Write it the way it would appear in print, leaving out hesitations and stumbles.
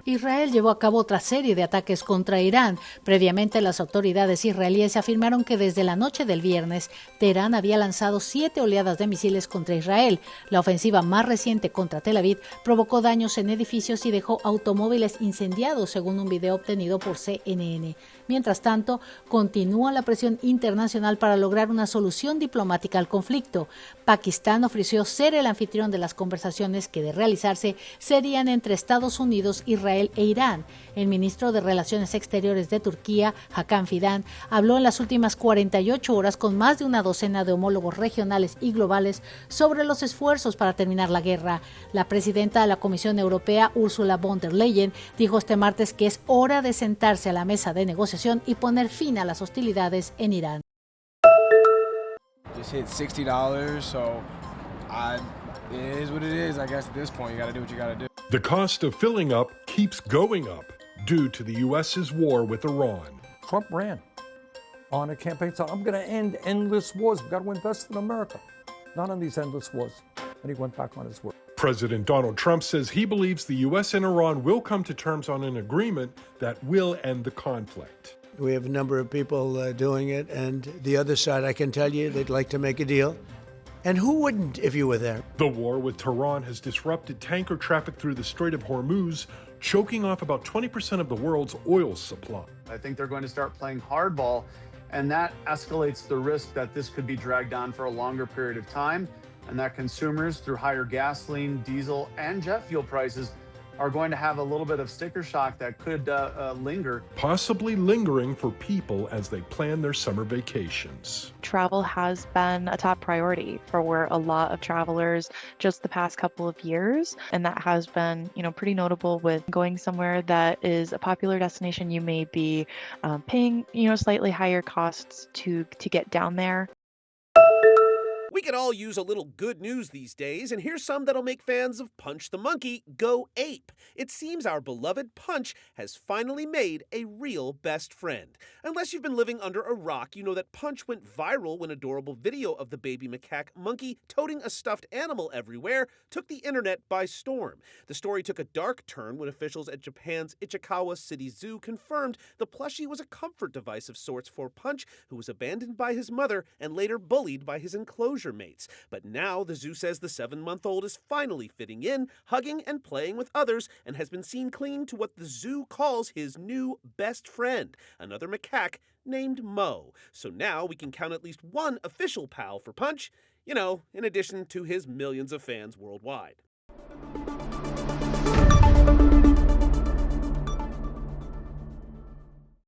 Israel llevó a cabo otra serie de ataques contra Irán. Previamente, las autoridades israelíes afirmaron que desde la noche del viernes, Teherán había lanzado 7 oleadas de misiles contra Israel. La ofensiva más reciente contra Tel Aviv provocó daños en edificios y dejó automóviles incendiados, según un video obtenido por CNN. Mientras tanto, continúa la presión internacional para lograr una solución diplomática al conflicto. Pakistán ofreció ser el anfitrión de las conversaciones que, de realizarse, serían entre Estados Unidos, Israel e Irán. El ministro de Relaciones Exteriores de Turquía, Hakan Fidan, habló en las últimas 48 horas con más de una docena de homólogos regionales y globales sobre los esfuerzos para terminar la guerra. La presidenta de la Comisión Europea, Ursula von der Leyen, dijo este martes que es hora de sentarse a la mesa de negociación y poner fin a las hostilidades en Irán. Just hit $60, so it is what it is. I guess at this point, you got to do what you got to do. The cost of filling up keeps going up due to the U.S.'s war with Iran. Trump ran on a campaign saying, I'm going to end endless wars. We've got to invest in America, not on these endless wars. And he went back on his word. President Donald Trump says he believes the U.S. and Iran will come to terms on an agreement that will end the conflict. We have a number of people doing it, and the other side, I can tell you, they'd like to make a deal. And who wouldn't if you were there? The war with Tehran has disrupted tanker traffic through the Strait of Hormuz, choking off about 20% of the world's oil supply. I think they're going to start playing hardball, and that escalates the risk that this could be dragged on for a longer period of time, and that consumers, through higher gasoline, diesel, and jet fuel prices, are going to have a little bit of sticker shock that could linger. Possibly lingering for people as they plan their summer vacations. Travel has been a top priority for a lot of travelers just the past couple of years. And that has been, pretty notable with going somewhere that is a popular destination. You may be paying, slightly higher costs to get down there. We could all use a little good news these days, and here's some that'll make fans of Punch the Monkey go ape. It seems our beloved Punch has finally made a real best friend. Unless you've been living under a rock, you know that Punch went viral when adorable video of the baby macaque monkey toting a stuffed animal everywhere took the internet by storm. The story took a dark turn when officials at Japan's Ichikawa City Zoo confirmed the plushie was a comfort device of sorts for Punch, who was abandoned by his mother and later bullied by his enclosure mates. But now the zoo says the 7-month-old is finally fitting in, hugging and playing with others, and has been seen clinging to what the zoo calls his new best friend, another macaque named Mo. So now we can count at least one official pal for Punch, in addition to his millions of fans worldwide.